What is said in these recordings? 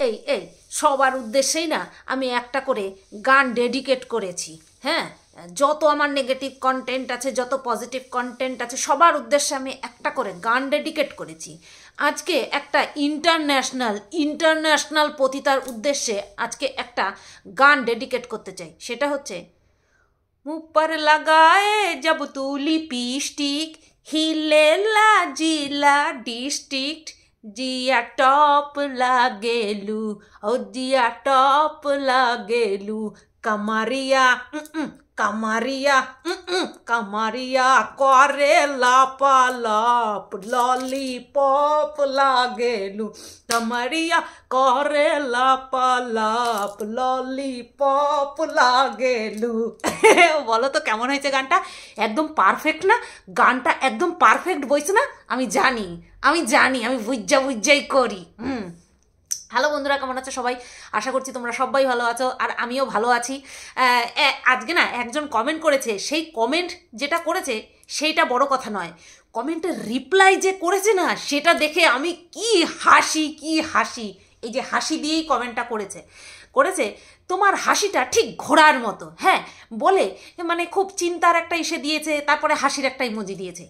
এই সবার উদ্দেশ্যেই না আমি একটা করে গান ডেডিকেট করেছি। হ্যাঁ, যত আমার নেগেটিভ কন্টেন্ট আছে, যত পজিটিভ কন্টেন্ট আছে, সবার উদ্দেশ্যে আমি একটা করে গান ডেডিকেট করেছি। আজকে একটা ইন্টারন্যাশনাল পতিতার উদ্দেশ্যে আজকে একটা গান ডেডিকেট করতে চাই। সেটা হচ্ছে, मुँह पर लगाए जब तू लिपस्टिक, हिले ला जिला डिस्ट्रिक्ट, जिया टॉप लागेलू, ओ जिया टॉप लागेलू, कमरिया कमरिया कमरिया करे लापालाप, लॉलीपॉप लागेलू, कमरिया करे लापालाप, लॉलीपॉप लागेलू। বলো তো কেমন হয়েছে গানটা? একদম পারফেক্ট না? গানটা একদম পারফেক্ট বইছে না? আমি জানি আমি বুঝাই করি। হ্যালো বন্ধুরা, কেমন আছো সবাই? আশা করছি তোমরা সবাই ভালো আছো, আর আমিও ভালো আছি। আজকে না একজন কমেন্ট করেছে, সেই কমেন্ট যেটা করেছে সেইটা বড় কথা নয়, কমেন্টের রিপ্লাই যে করেছে না, সেটা দেখে আমি কি হাসি। এই যে হাসি দিয়েই কমেন্টটা করেছে তোমার হাসিটা ঠিক ঘোড়ার মতো। হ্যাঁ বলে, মানে খুব চিন্তার একটা ইসে দিয়েছে, তারপরে হাসির একটা ইমোজি দিয়েছে।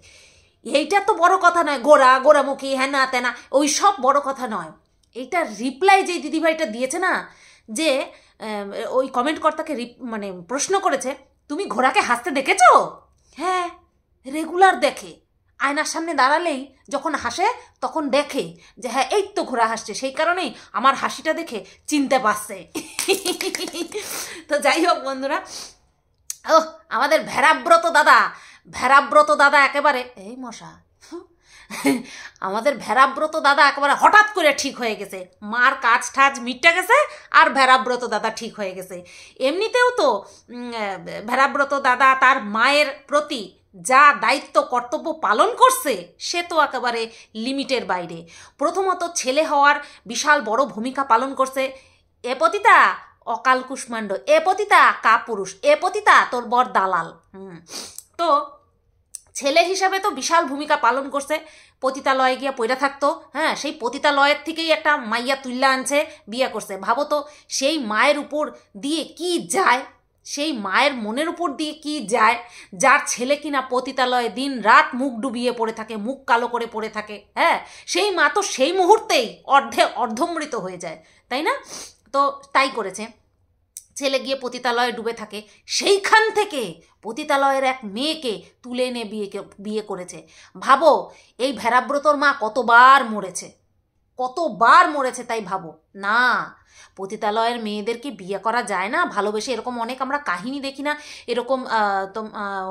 এইটা তো বড় কথা নয়, গোড়ামুখী হ্যাঁ না তেনা, ওই সব বড় কথা নয়। এইটা রিপ্লাই যে দিদিভাইটা দিয়েছে না, যে ওই কমেন্ট কর্তাকে মানে প্রশ্ন করেছে, তুমি ঘোড়াকে হাসতে দেখেছো? হ্যাঁ, রেগুলার দেখে, আয়নার সামনে দাঁড়ালেই যখন হাসে তখন দেখে যে হ্যাঁ এই তো ঘোড়া হাসছে, সেই কারণেই আমার হাসিটা দেখে চিনতে পারছে। তো যাই হোক বন্ধুরা, আমাদের ভেড়াব্রত দাদা একেবারে, এই মশা, আমাদের ভেড়াব্রত দাদা একেবারে হঠাৎ করে ঠিক হয়ে গেছে। মার কাজ ঠাজ মিটে গেছে, আর ভেড়াব্রত দাদা ঠিক হয়ে গেছে। এমনিতেও তো ভেড়াব্রত দাদা তার মায়ের প্রতি যা দায়িত্ব কর্তব্য পালন করছে, সে তো একেবারে লিমিটের বাইরে। প্রথমত ছেলে হওয়ার বিশাল বড় ভূমিকা পালন করছে। এ পতিতা অকাল কুষ্মাণ্ড, এ পতিতা কাপুরুষ, এ পতিতা তোর বর দালাল। তো ছেলে হিসাবে তো বিশাল ভূমিকা পালন করছে। পতিতালয়ে গিয়া পইরা থাকতো, হ্যাঁ সেই পতিতালয়ের থেকেই একটা মাইয়া তুল্লা আনছে, বিয়ে করছে। ভাবো তো সেই মায়ের উপর দিয়ে কি যায়, সেই মায়ের মনের উপর দিয়ে কি যায়, যার ছেলে কিনা পতিতালয়ে দিন রাত মুখ ডুবিয়ে পড়ে থাকে, মুখ কালো করে পড়ে থাকে। হ্যাঁ, সেই মা তো সেই মুহূর্তেই অর্ধমৃত হয়ে যায়, তাই না? তো তাই করেছে, ছেলে গিয়ে পতিতালয়ে ডুবে থাকে, সেইখান থেকে পতিতালয়ের এক মেয়েকে তুলে এনে বিয়ে করেছে। ভাবো এই ভেড়াব্রতর মা কতবার মরেছে, তাই ভাবো না। পতিতালয়ের মেয়েদেরকে বিয়ে করা যায় না ভালোবেসে, এরকম অনেক আমরা কাহিনী দেখি না? এরকম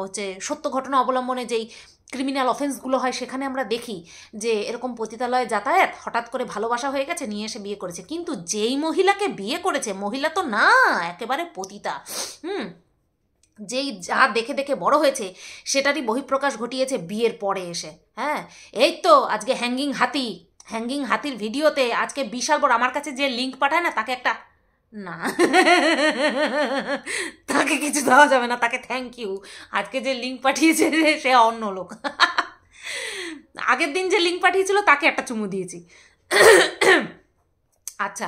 হচ্ছে সত্য ঘটনা অবলম্বনে যেই ক্রিমিনাল অফেন্সগুলো হয়, সেখানে আমরা দেখি যে এরকম পতিতালয়ে যাতায়াত, হঠাৎ করে ভালোবাসা হয়ে গেছে, নিয়ে এসে বিয়ে করেছে। কিন্তু যেই মহিলাকে বিয়ে করেছে, মহিলা তো না, একেবারে পতিতা। যেই যা দেখে দেখে বড় হয়েছে, সেটারই বহিঃপ্রকাশ ঘটিয়েছে বিয়ের পরে এসে। হ্যাঁ, এই তো আজকে হ্যাঙ্গিং হাতির ভিডিওতে আজকে বিশাল বড়, আমার কাছে যে লিঙ্ক পাঠায় না, তাকে একটা না, তাকে কিছু দেওয়া যাবে না, তাকে থ্যাংক ইউ। আজকে যে লিঙ্ক পাঠিয়েছে সে অন্য লোক, আগের দিন যে লিঙ্ক পাঠিয়েছিল তাকে একটা চুমু দিয়েছি। আচ্ছা,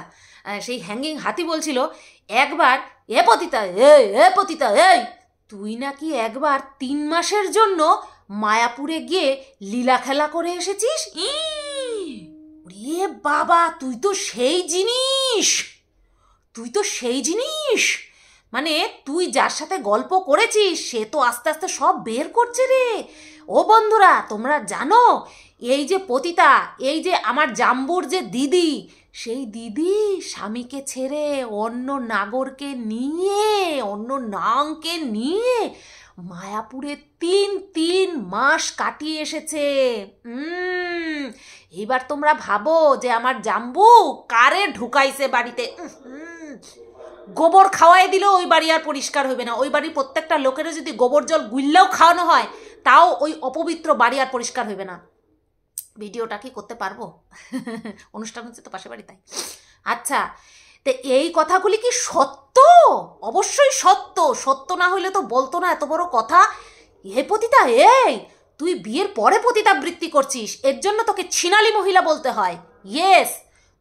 সেই হ্যাঙ্গিং হাতি বলছিল একবার, এ পতিতা এই তুই নাকি একবার 3 মাসের জন্য মায়াপুরে গিয়ে লীলা খেলা করে এসেছিস। রে বাবা, তুই তো সেই জিনিস, মানে তুই যার সাথে গল্প করেছিস সে তো আস্তে আস্তে সব বের করছে রে। ও বন্ধুরা, তোমরা জানো এই যে পতিতা, এই যে আমার জাম্বুর যে দিদি, সেই দিদি স্বামীকে ছেড়ে অন্য নাংকে নিয়ে মায়াপুরে 3 মাস কাটিয়ে এসেছে। এবার তোমরা ভাবো যে আমার জাম্বু কারে ঢুকাইছে বাড়িতে। গোবর খাওয়াই দিল, ওই বাড়ি আর পরিষ্কার হবে না। ওই বাড়ির প্রত্যেকটা লোকেরও যদি গোবর জল গুললেও খাওয়ানো হয়, তাও ওই অপবিত্র বাড়ি আর পরিষ্কার হবে না। ভিডিওটা কি করতে পারবো? অনুষ্ঠান হচ্ছে তো পাশে বাড়ি, তাই। আচ্ছা, তো এই কথাগুলি কি সত্য? অবশ্যই সত্য না হইলে তো বলতো না এত বড় কথা। হে পতিতা, এই তুই বিয়ের পরে পতিতাবৃত্তি করছিস, এর জন্য তোকে ছিনালি মহিলা বলতে হয়। ইয়েস,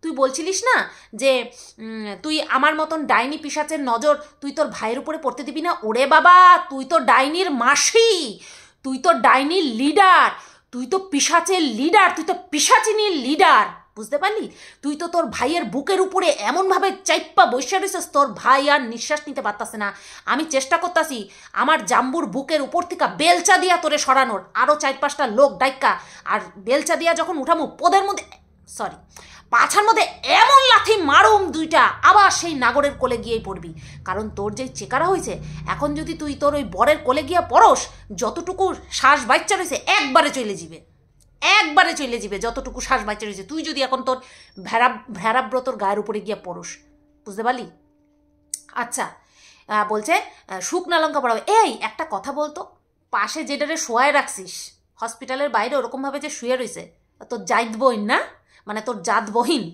তুই বলছিলিস না যে তুই আমার মতন ডাইনি পিশাচের নজর তুই তোর ভাইয়ের উপরে পড়তে দিবি না। ওরে বাবা, তুই তো ডাইনির মাসি, তুই তো ডাইনির লিডার, তুই তো পিশাচের লিডার, তুই তো পিশাচিনীর লিডার, বুঝতে পারলি? তুই তো তোর ভাইয়ের বুকের উপরে এমনভাবে চাইপ্পা বসে রয়েছিস, তোর ভাই আর নিঃশ্বাস নিতে পারতাছে না। আমি চেষ্টা করতাছি আমার জাম্বুর বুকের উপর থেকে বেলচা দিয়া তোরে সরানোর, আরও 4-5টা লোক ডাইক্কা, আর বেলচা দিয়া যখন উঠামু পোদের মধ্যে পাছার মধ্যে এমন লাথি মারুম দুইটা, আবার সেই নাগরের কোলে গিয়েই পড়বি। কারণ তোর যেই চেকারা হয়েছে, এখন যদি তুই তোর ওই বরের কোলে গিয়া পড়স, যতটুকু শ্বাস বাচ্চা রয়েছে একবারে চলে যাবে, যতটুকু শ্বাস বাচ্চা রয়েছে। তুই যদি এখন তোর ভেড়াব্রতর গায়ের উপরে গিয়া পড়স, বুঝতে পারলি? আচ্ছা, বলছে শুকনা লঙ্কা পড়াবে। এই একটা কথা বলতো, পাশে যেটারে শোয়ায় রাখছিস হসপিটালের বাইরে ওরকমভাবে যে শুয়ে রয়েছে, তোর জাত বহিন না, মানে তোর জাত বহিন,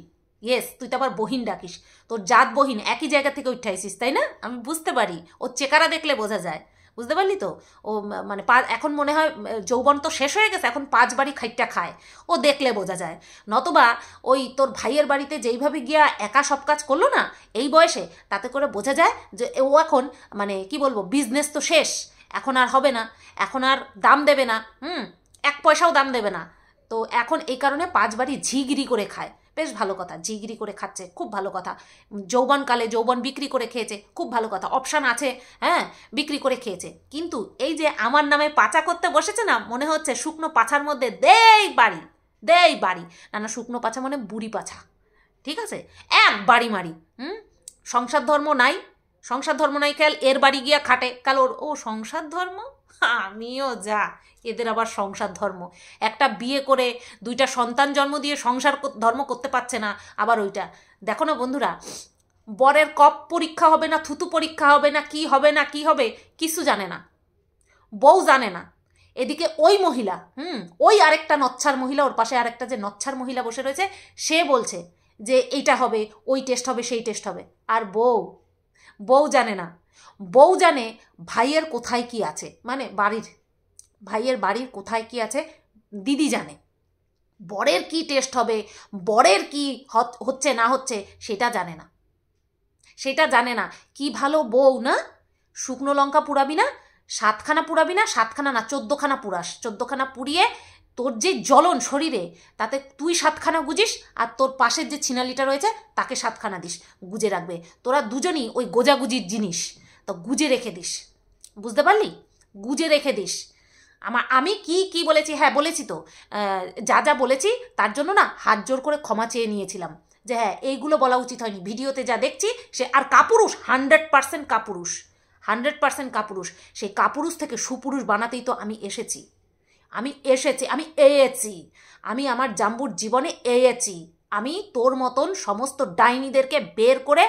ইয়েস, তুই তো আবার বহিন ডাকিস, তোর জাত বহিন একই জায়গা থেকে উঠাইছিস, তাই না? আমি বুঝতে পারি, ওর চেকারা দেখলে বোঝা যায়, বুঝতে পারলি তো? ও মানে এখন মনে হয় যৌবন তো শেষ হয়ে গেছে, এখন 5 বাড়ি খাইটটা খায়, ও দেখলে বোঝা যায়। নতবা ওই তোর ভাইয়ের বাড়িতে যেইভাবে গিয়া একা সব কাজ করলো না এই বয়সে, তাতে করে বোঝা যায় যে ও এখন মানে কি বলবো, বিজনেস তো শেষ, এখন আর হবে না, এখন আর দাম দেবে না, 1 পয়সাও দাম দেবে না। তো এখন এই কারণে 5 বাড়ি ঝিগিরি করে খায়। বেশ ভালো কথা, ঝিগিরি করে খাচ্ছে, খুব ভালো কথা। যৌবনকালে যৌবন বিক্রি করে খেয়েছে, খুব ভালো কথা, অপশান আছে, হ্যাঁ, বিক্রি করে খেয়েছে। কিন্তু এই যে আমার নামে পাচা করতে বসেছে না, মনে হচ্ছে শুকনো পাছার মধ্যে দেই বাড়ি, না শুকনো পাছা মানে বুড়ি পাছা, ঠিক আছে, 1 বাড়ি মারি। সংসার ধর্ম নাই খেয়াল, এর বাড়ি গিয়া খাটে, কাল ও সংসার ধর্ম, আমিও যা, এদের আবার সংসার ধর্ম, একটা বিয়ে করে 2টা সন্তান জন্ম দিয়ে সংসার ধর্ম করতে পারছে না, আবার ওইটা দেখো না বন্ধুরা, বরের কপ পরীক্ষা হবে না, থুতু পরীক্ষা হবে না, কি হবে কিছু জানে না, বউ জানে না। এদিকে ওই মহিলা, ওই আরেকটা নচ্ছার মহিলা, ওর পাশে আরেকটা যে নচ্ছার মহিলা বসে রয়েছে, সে বলছে যে এইটা হবে, ওই টেস্ট হবে, সেই টেস্ট হবে। আর বউ জানে না, বউ জানে ভাইয়ের কোথায় কি আছে, মানে ভাইয়ের বাড়ির কোথায় কি আছে দিদি জানে, বরের কি টেস্ট হবে, বরের কি হচ্ছে না হচ্ছে সেটা জানে না। কি ভালো বউ না, শুকনো লঙ্কা পুড়াবি না, 7খানা পুড়াবি না, 7খানা না 14খানা পুরাস, 14খানা পুড়িয়ে তোর যে জ্বলন শরীরে, তাতে তুই 7খানা গুজিস, আর তোর পাশের যে ছিনালিটা রয়েছে তাকে 7খানা দিস, গুজে রাখবে। তোরা দুজনই ওই গোজাগুজির জিনিস, তো গুজে রেখে দিস, বুঝতে পারলি? গুজে রেখে দিস। আমি কি বলেছি, হ্যাঁ বলেছি তো, যা বলেছি তার জন্য না হাত জোর করে ক্ষমা চেয়ে নিয়েছিলাম, যে হ্যাঁ এইগুলো বলা উচিত হয়নি। ভিডিওতে যা দেখছি সে আর কাপুরুষ, 100% কাপুরুষ, সেই কাপুরুষ থেকে সুপুরুষ বানাতেই তো আমি এসেছি, আমি আমার জাম্বুর জীবনে এসেছি। আমি তোর মতন সমস্ত ডাইনিদেরকে বের করে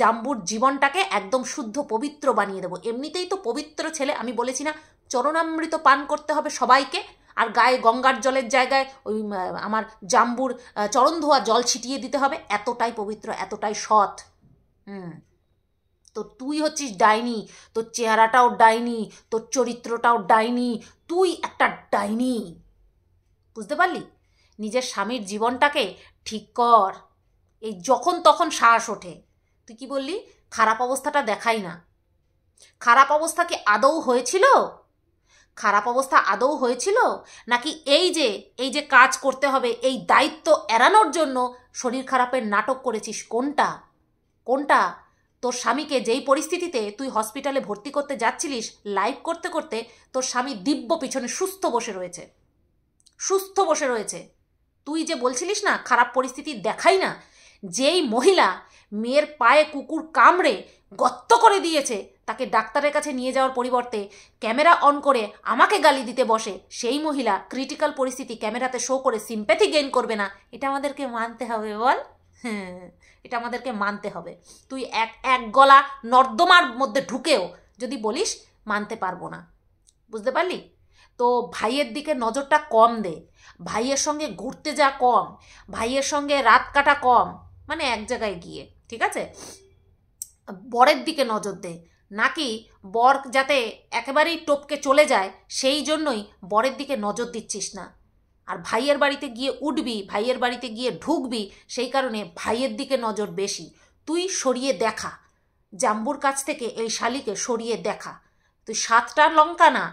জাম্বুর জীবনটাকে একদম শুদ্ধ পবিত্র বানিয়ে দেবো। এমনিতেই তো পবিত্র ছেলে, আমি বলেছি না চরণামৃত পান করতে হবে সবাইকে, আর গায়ে গঙ্গার জলের জায়গায় ওই আমার জাম্বুর চরণ ধোয়া জল ছিটিয়ে দিতে হবে, এতটাই পবিত্র, এতটাই সৎ। তো তুই হচ্ছিস ডাইনি, তোর চেহারাটাও ডাইনি, তোর চরিত্রটাও ডাইনি, তুই একটা ডাইনি, বুঝতে পারলি? নিজের স্বামীর জীবনটাকে ঠিক কর। এই যখন তখন সাহস ওঠে, তুই কি বললি খারাপ অবস্থাটা দেখাই না, খারাপ অবস্থা কি আদৌ হয়েছিল? নাকি এই যে কাজ করতে হবে, এই দায়িত্ব এড়ানোর জন্য শরীর খারাপের নাটক করেছিস? কোনটা? তোর স্বামীকে যেই পরিস্থিতিতে তুই হসপিটালে ভর্তি করতে যাচ্ছিলিস, লাইভ করতে করতে তোর স্বামী দিব্য পিছনে সুস্থ বসে রয়েছে। তুই যে বলছিলিস না খারাপ পরিস্থিতি দেখাই না, যেই মহিলা মেয়ের পায়ে কুকুর কামড়ে গর্ত করে দিয়েছে, তাকে ডাক্তারের কাছে নিয়ে যাওয়ার পরিবর্তে ক্যামেরা অন করে আমাকে গালি দিতে বসে, সেই মহিলা ক্রিটিক্যাল পরিস্থিতি ক্যামেরাতে শো করে সিম্প্যাথি গেইন করবে না? এটা আমাদেরকে মানতে হবে, বল? এটা আমাদেরকে মানতে হবে। তুই এক গলা নর্দমার মধ্যে ঢুকেও যদি বলিস, মানতে পারবো না, বুঝতে পারলি? তো ভাইয়ের দিকে নজরটা কম দে, ভাইয়ের সঙ্গে ঘুরতে যা কম, ভাইয়ের সঙ্গে রাত কাটা কম, মানে এক জায়গায় গিয়ে, ঠিক আছে? বরের দিকে নজর দে, নাকি বর যাতে একেবারেই টপকে চলে যায় সেই জন্যই বরের দিকে নজর দিচ্ছিস না। আর ভাইয়ের বাড়িতে গিয়ে উঠবি, ভাইয়ের বাড়িতে গিয়ে ঢুকবি, সেই কারণে ভাইয়ের দিকে নজর বেশি। তুই সরিয়ে দেখা, জাম্বুর কাছ থেকে এই শালিকে সরিয়ে দেখা। তুই 7টা লঙ্কা না,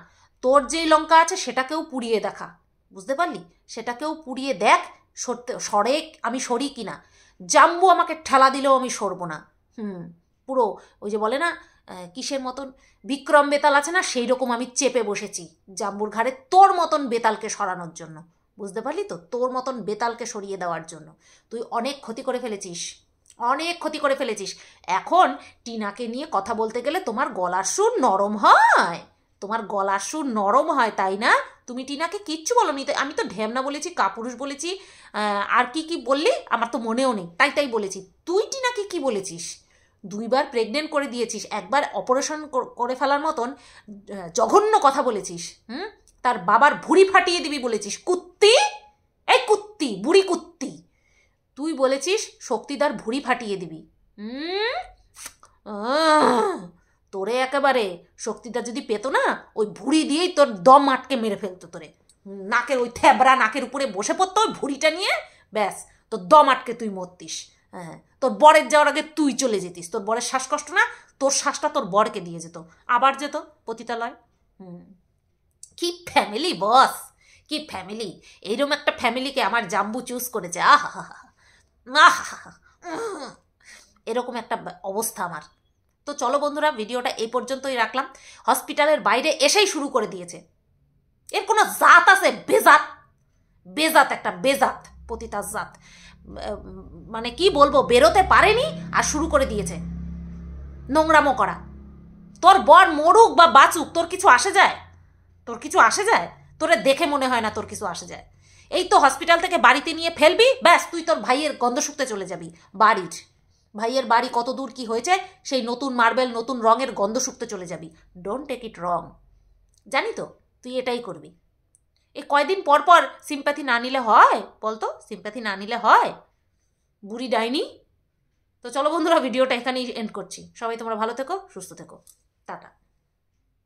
তোর যেই লঙ্কা আছে সেটাকেও পুড়িয়ে দেখা, বুঝতে পারলি? সেটাকেও পুড়িয়ে দেখ সরে আমি সরি কিনা। জাম্বু আমাকে ঠেলা দিলেও আমি সরবো না। পুরো ওই যে বলে না কিসের মতন বিক্রম বেতাল আছে না, সেই রকম আমি চেপে বসেছি জাম্বুর ঘাড়ে তোর মতন বেতালকে সরানোর জন্য, বুঝতে পারলি তো? তোর মতন বেতালকে সরিয়ে দেওয়ার জন্য। তুই অনেক ক্ষতি করে ফেলেছিস, অনেক ক্ষতি করে ফেলেছিস। এখন টিনাকে নিয়ে কথা বলতে গেলে তোমার গলার সুর নরম হয়, তোমার গলার সুর নরম হয়, তাই না? তুমি টিনাকে কিচ্ছু বলোনি। আমি তো ঢ্যামনা বলেছি, কাপুরুষ বলেছি, আর কি কি বললি আমার তো মনেও নেই, তাই বলেছি। তুই টিনাকে কি বলেছিস? 2বার প্রেগনেন্ট করে দিয়েছিস, একবার অপারেশন করে ফেলার মতন জঘন্য কথা বলেছিস। তার বাবার ভুঁড়ি ফাটিয়ে দিবি বলেছিস। কুত্তি, এই কুত্তি, বুড়ি কুত্তি, তুই বলেছিস শক্তিদার ভুঁড়ি ফাটিয়ে দিবি। তোরে একেবারে শক্তিদার যদি পেতো না, ওই ভুঁড়ি দিয়েই তোর দম আটকে মেরে ফেলতো তোরে। নাকের ওই থ্যাবড়া নাকের উপরে বসে পড়তো ওই ভুঁড়িটা নিয়ে, ব্যাস তোর দম আটকে তুই মরতিস। হ্যাঁ, তোর বরের যাওয়ার আগে তুই চলে যেতিস। তোর বরের শ্বাসকষ্ট না, তোর শ্বাসটা তোর বরকে দিয়ে যেত, আবার যেত পতিতালয়। কি ফ্যামিলি বস, কি ফ্যামিলি! এইরকম একটা ফ্যামিলিকে আমার জাম্বু চুজ করেছে। এরকম একটা অবস্থা আমার। তো চলো বন্ধুরা, ভিডিওটা এই পর্যন্তই রাখলাম। হসপিটালের বাইরে এসেই শুরু করে দিয়েছে। এর কোনো জাত আছে? বেজাত, বেজাত, একটা বেজাত পতিতার জাত। মানে কি বলবো, বেরোতে পারেনি আর শুরু করে দিয়েছে নোংরামো করা। তোর বর মরুক বা বাঁচুক, তোর কিছু আসে যায়? তোর কিছু আসে যায়? তোরে দেখে মনে হয় না তোর কিছু আসে যায়। এই তো হসপিটাল থেকে বাড়িতে নিয়ে ফেলবি, ব্যাস তুই তোর ভাইয়ের গন্ধ শুকতে চলে যাবি বাড়ির। ভাইয়ের বাড়ি কত দূর কি হয়েছে, সেই নতুন মার্বেল নতুন রঙের গন্ধ শুকতে চলে যাবি। ডোন্ট টেক ইট রং, জানি তো তুই এটাই করবি। এই কয়দিন পর পর সিম্প্যাথি না নিলে হয় বলতো? সিম্প্যাথি না নিলে হয়? বুড়ি ডাইনি। তো চলো বন্ধুরা, ভিডিওটা এখানেই এন্ড করছি। সবাই তোমরা ভালো থেকো, সুস্থ থেকো, টাটা।